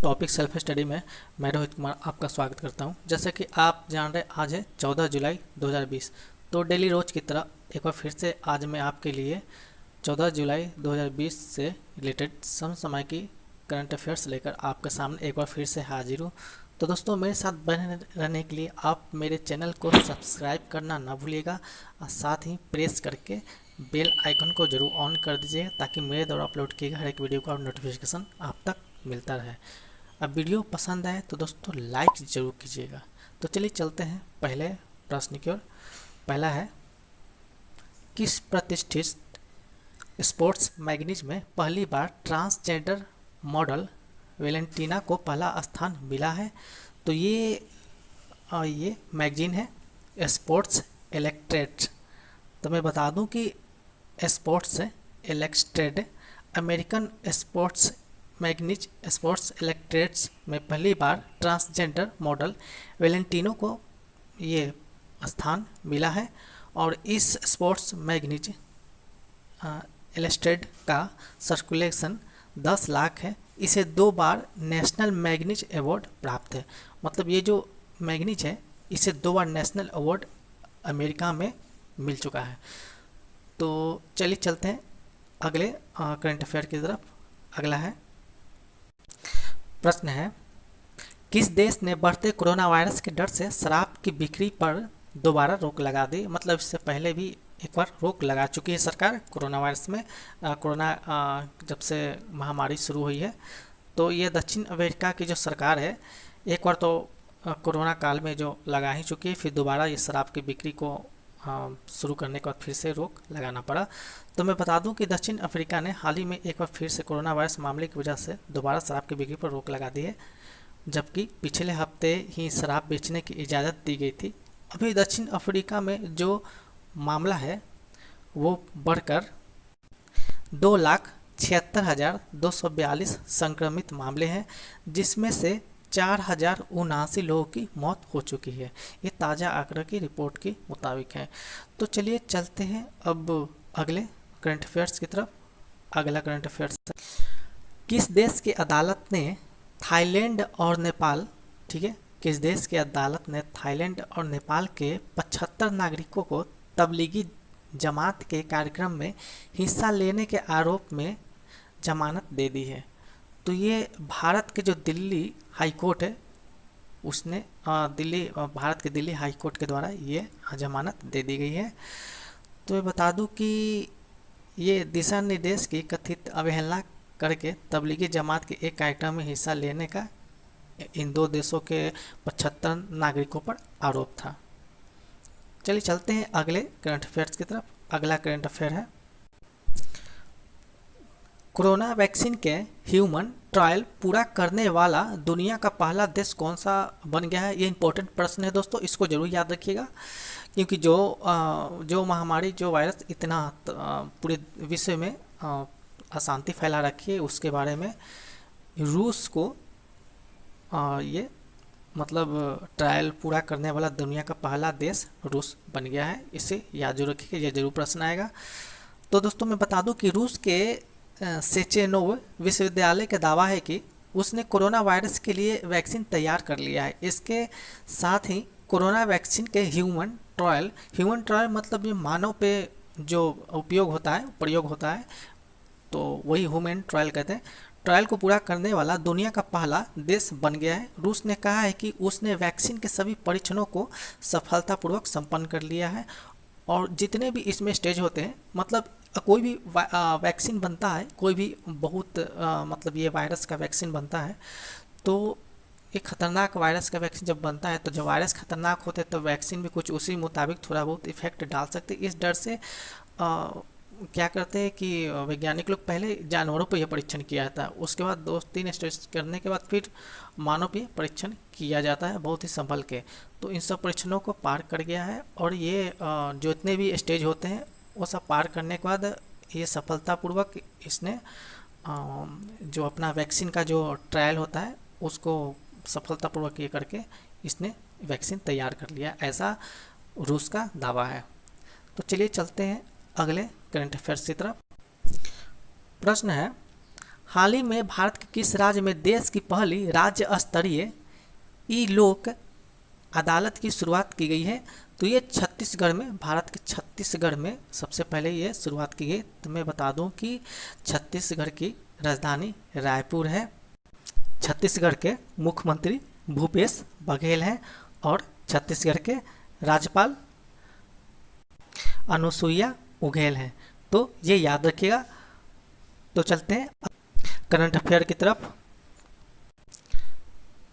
Topic self study में मैं रोहित कुमार आपका स्वागत करता हूं। जैसे कि आप जान रहे आज है 14 जुलाई 2020। तो डेली रोज की तरह एक बार फिर से आज मैं आपके लिए 14 जुलाई 2020 से रिलेटेड समय की करंट अफेयर्स लेकर आपके सामने एक बार फिर से हाजिर हूँ। तो दोस्तों मेरे साथ बने रहने के लिए आप मेरे चैनल को सब्सक्राइब करना ना भूलिएगा और साथ ही प्रेस करके बेल आइकन को जरूर ऑन कर दीजिएगा ताकि मेरे द्वारा अपलोड किए गए हर एक वीडियो का नोटिफिकेशन आप तक मिलता रहे। अब वीडियो पसंद आए तो दोस्तों लाइक जरूर कीजिएगा। तो चलिए चलते हैं पहले प्रश्न की ओर। पहला है, किस प्रतिष्ठित स्पोर्ट्स मैगजीन में पहली बार ट्रांसजेंडर मॉडल वेलेंटीना को पहला स्थान मिला है? तो ये मैगजीन है स्पोर्ट्स इलेक्ट्रेट। तो मैं बता दूं कि Sports Illustrated American sports magazine Sports Illustrated में पहली बार ट्रांसजेंडर मॉडल वेलेंटिनो को ये स्थान मिला है। और इस स्पोर्ट्स मैगजीन इलेस्ट्रेट का सर्कुलेशन 10 लाख है। इसे 2 बार नेशनल मैगजीन अवार्ड प्राप्त है। मतलब ये जो मैगजीन है इसे 2 बार नेशनल अवार्ड अमेरिका में मिल चुका है। तो चलिए चलते हैं अगले करंट अफेयर की तरफ। अगला है प्रश्न है, किस देश ने बढ़ते कोरोना वायरस के डर से शराब की बिक्री पर दोबारा रोक लगा दी? मतलब इससे पहले भी एक बार रोक लगा चुकी है सरकार कोरोना वायरस में। कोरोना जब से महामारी शुरू हुई है तो ये दक्षिण अमेरिका की जो सरकार है एक बार तो कोरोना काल में जो लगा ही चुकी है, फिर दोबारा ये शराब की बिक्री को शुरू करने के बाद फिर से रोक लगाना पड़ा। तो मैं बता दूं कि दक्षिण अफ्रीका ने हाल ही में एक बार फिर से कोरोना वायरस मामले की वजह से दोबारा शराब की बिक्री पर रोक लगा दी है, जबकि पिछले हफ्ते ही शराब बेचने की इजाज़त दी गई थी। अभी दक्षिण अफ्रीका में जो मामला है वो बढ़कर 2,76,242 संक्रमित मामले हैं, जिसमें से 4,079 लोगों की मौत हो चुकी है। ये ताज़ा आंकड़े की रिपोर्ट के मुताबिक है। तो चलिए चलते हैं अब अगले करंट अफेयर्स की तरफ। अगला करंट अफेयर्स, किस देश की अदालत ने थाईलैंड और नेपाल, ठीक है, किस देश की अदालत ने थाईलैंड और नेपाल के 75 नागरिकों को तबलीगी जमात के कार्यक्रम में हिस्सा लेने के आरोप में जमानत दे दी है? तो ये भारत के जो दिल्ली हाई कोर्ट है उसने भारत के दिल्ली हाई कोर्ट के द्वारा ये जमानत दे दी गई है। तो मैं बता दूं कि ये दिशा निर्देश की कथित अवहेलना करके तबलीगी जमात के एक कार्यक्रम में हिस्सा लेने का इन 2 देशों के 75 नागरिकों पर आरोप था। चलिए चलते हैं अगले करंट अफेयर्स की तरफ। अगला करंट अफेयर है, कोरोना वैक्सीन के ह्यूमन ट्रायल पूरा करने वाला दुनिया का पहला देश कौन सा बन गया है? ये इंपॉर्टेंट प्रश्न है दोस्तों, इसको जरूर याद रखिएगा, क्योंकि जो महामारी जो वायरस इतना पूरे विश्व में अशांति फैला रखी है उसके बारे में रूस को ये मतलब ट्रायल पूरा करने वाला दुनिया का पहला देश रूस बन गया है। इसे याद जरूर रखिएगा, यह जरूर प्रश्न आएगा। तो दोस्तों मैं बता दूं कि रूस के सेचेनोव विश्वविद्यालय का दावा है कि उसने कोरोना वायरस के लिए वैक्सीन तैयार कर लिया है। इसके साथ ही कोरोना वैक्सीन के ह्यूमन ट्रायल मतलब ये मानव पे जो प्रयोग होता है तो वही ह्यूमन ट्रायल कहते हैं। ट्रायल को पूरा करने वाला दुनिया का पहला देश बन गया है। रूस ने कहा है कि उसने वैक्सीन के सभी परीक्षणों को सफलतापूर्वक संपन्न कर लिया है और जितने भी इसमें स्टेज होते हैं, मतलब कोई भी वैक्सीन बनता है, कोई भी मतलब ये वायरस का वैक्सीन बनता है तो एक खतरनाक वायरस का वैक्सीन जब बनता है तो जब वायरस खतरनाक होते हैं तो वैक्सीन भी कुछ उसी मुताबिक थोड़ा बहुत इफेक्ट डाल सकते हैं। इस डर से क्या करते हैं कि वैज्ञानिक लोग पहले जानवरों पर यह परीक्षण किया जाता है, उसके बाद 2-3 स्टेज करने के बाद फिर मानव पे परीक्षण किया जाता है बहुत ही संभल के। तो इन सब परीक्षणों को पार कर गया है और ये जो इतने भी स्टेज होते हैं वो सब पार करने के बाद ये सफलतापूर्वक इसने जो अपना वैक्सीन का जो ट्रायल होता है उसको सफलतापूर्वक ये करके इसने वैक्सीन तैयार कर लिया, ऐसा रूस का दावा है। तो चलिए चलते हैं अगले करंट अफेयर्स की तरफ। प्रश्न है, हाल ही में भारत के किस राज्य में देश की पहली राज्य स्तरीय ई लोक अदालत की शुरुआत की गई है? तो ये छत्तीसगढ़ में, भारत के छत्तीसगढ़ में सबसे पहले ये शुरुआत की गई। तो मैं बता दूं कि छत्तीसगढ़ की राजधानी रायपुर है। छत्तीसगढ़ के मुख्यमंत्री भूपेश बघेल हैं और छत्तीसगढ़ के राज्यपाल अनुसुईया उघेल हैं। तो ये याद रखिएगा। तो चलते हैं करंट अफेयर की तरफ।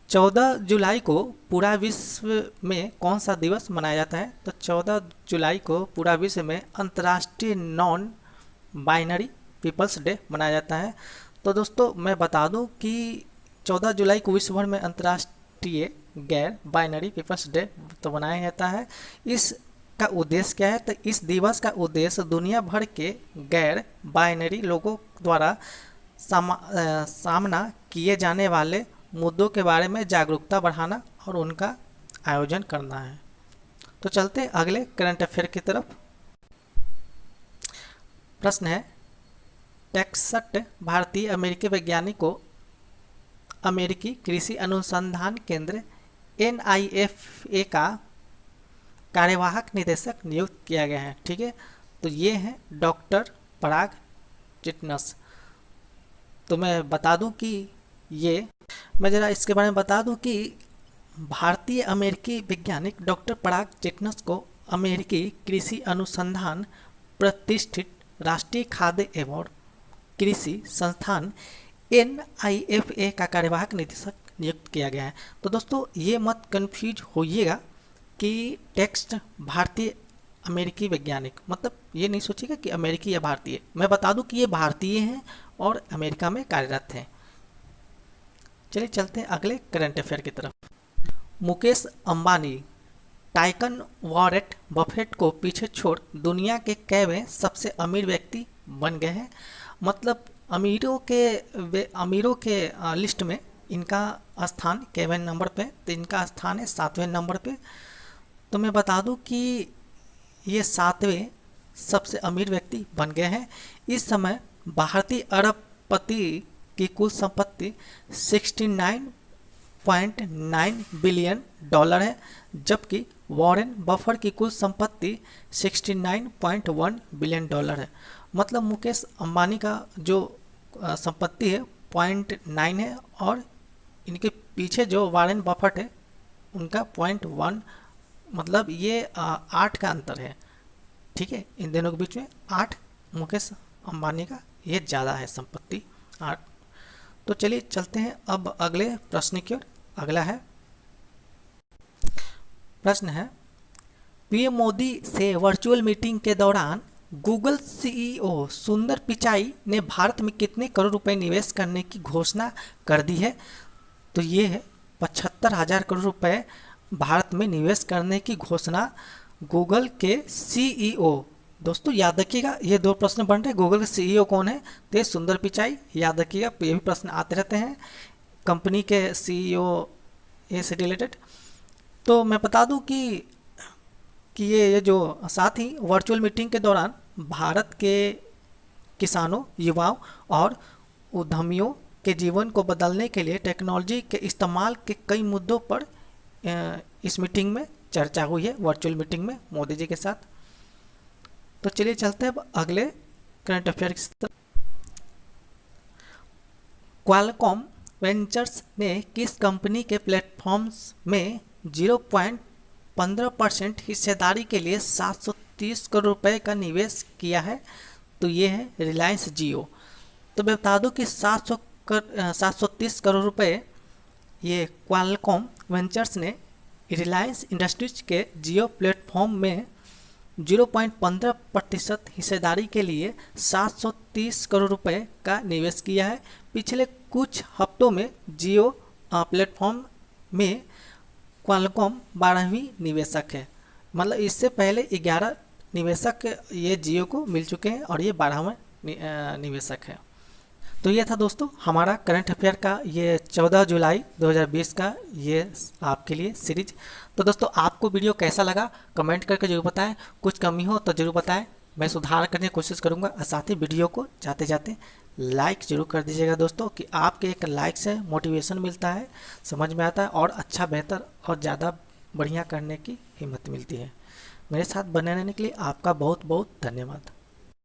14 जुलाई को पूरा विश्व में कौन सा दिवस मनाया जाता है? तो 14 जुलाई को पूरा विश्व में अंतर्राष्ट्रीय नॉन बाइनरी पीपल्स डे मनाया जाता है। तो दोस्तों मैं बता दूं कि 14 जुलाई को विश्व भर में अंतर्राष्ट्रीय गैर बाइनरी पीपल्स डे तो मनाया जाता है। इसका उद्देश्य क्या है? तो इस दिवस का उद्देश्य दुनिया भर के गैर बाइनरी लोगों द्वारा सामना किए जाने वाले मुद्दों के बारे में जागरूकता बढ़ाना और उनका आयोजन करना है। तो चलते अगले करंट अफेयर की तरफ। प्रश्न है, 63 भारतीय अमेरिकी वैज्ञानिक को अमेरिकी कृषि अनुसंधान केंद्र NIFA का कार्यवाहक निदेशक नियुक्त किया गया है। ठीक है, तो ये है डॉक्टर पराग चिटनस। तो मैं बता दूं कि मैं ज़रा इसके बारे में बता दूं कि भारतीय अमेरिकी वैज्ञानिक डॉक्टर पराग चिटनस को अमेरिकी कृषि अनुसंधान प्रतिष्ठित राष्ट्रीय खाद्य एवं कृषि संस्थान NIFA का कार्यवाहक निदेशक नियुक्त किया गया है। तो दोस्तों ये मत कंफ्यूज होइएगा कि टेक्स्ट भारतीय अमेरिकी वैज्ञानिक, मतलब ये नहीं सोचिएगा कि अमेरिकी या भारतीय। मैं बता दूं कि ये भारतीय हैं और अमेरिका में कार्यरत हैं। चलिए चलते हैं अगले करंट अफेयर की तरफ। Mukesh Ambani Tyson Warren Buffett को पीछे छोड़ दुनिया के कैवें सबसे अमीर व्यक्ति बन गए हैं। मतलब अमीरों के लिस्ट में इनका स्थान केवें नंबर पे, तो इनका स्थान है 7वें नंबर पे। तो मैं बता दूं कि ये 7वें सबसे अमीर व्यक्ति बन गए हैं। इस समय भारतीय अरबपति की कुल संपत्ति 69.9 बिलियन डॉलर है, जबकि वॉरेन बफेट की कुल संपत्ति 69.1 बिलियन डॉलर है। मतलब मुकेश अंबानी का जो संपत्ति है 0.9 है और इनके पीछे जो वॉरेन बफेट है उनका 0.1, मतलब ये 8 का अंतर है। ठीक है, इन दोनों के बीच में 8, मुकेश अंबानी का ये ज़्यादा है संपत्ति 8। तो चलिए चलते हैं अब अगले प्रश्न की ओर। अगला है प्रश्न है, पीएम मोदी से वर्चुअल मीटिंग के दौरान गूगल CEO सुंदर पिचाई ने भारत में कितने करोड़ रुपए निवेश करने की घोषणा कर दी है? तो ये है 75,000 करोड़ रुपए भारत में निवेश करने की घोषणा गूगल के CEO। दोस्तों याद रखिएगा, ये 2 प्रश्न बन रहे। गूगल के CEO कौन है? तो ये सुंदर पिचाई। याद रखिएगा, ये भी प्रश्न आते रहते हैं कंपनी के CEO से रिलेटेड। तो मैं बता दूं कि ये जो साथ ही वर्चुअल मीटिंग के दौरान भारत के किसानों, युवाओं और उद्यमियों के जीवन को बदलने के लिए टेक्नोलॉजी के इस्तेमाल के कई मुद्दों पर इस मीटिंग में चर्चा हुई है, वर्चुअल मीटिंग में मोदी जी के साथ। तो चलिए चलते हैं अब अगले करंट अफेयर की तरफ। क्वालकॉम वेंचर्स ने किस कंपनी के प्लेटफॉर्म्स में 0.15% हिस्सेदारी के लिए 730 करोड़ रुपए का निवेश किया है? तो ये है रिलायंस जियो। तो मैं बता दूं कि 730 करोड़ रुपए ये क्वालकॉम वेंचर्स ने रिलायंस इंडस्ट्रीज के जियो प्लेटफॉर्म में 0.15% हिस्सेदारी के लिए 730 करोड़ रुपए का निवेश किया है। पिछले कुछ हफ्तों में जियो प्लेटफॉर्म में क्वालकॉम 12वीं निवेशक है। मतलब इससे पहले 11 निवेशक ये जियो को मिल चुके हैं और ये 12वां निवेशक है। तो ये था दोस्तों हमारा करंट अफेयर का ये 14 जुलाई 2020 का ये आपके लिए सीरीज। तो दोस्तों आपको वीडियो कैसा लगा कमेंट करके जरूर बताएं, कुछ कमी हो तो जरूर बताएं, मैं सुधार करने की कोशिश करूंगा। और साथ ही वीडियो को जाते जाते लाइक जरूर कर दीजिएगा दोस्तों, कि आपके एक लाइक से मोटिवेशन मिलता है, समझ में आता है और अच्छा बेहतर और ज़्यादा बढ़िया करने की हिम्मत मिलती है। मेरे साथ बने रहने के लिए आपका बहुत बहुत धन्यवाद।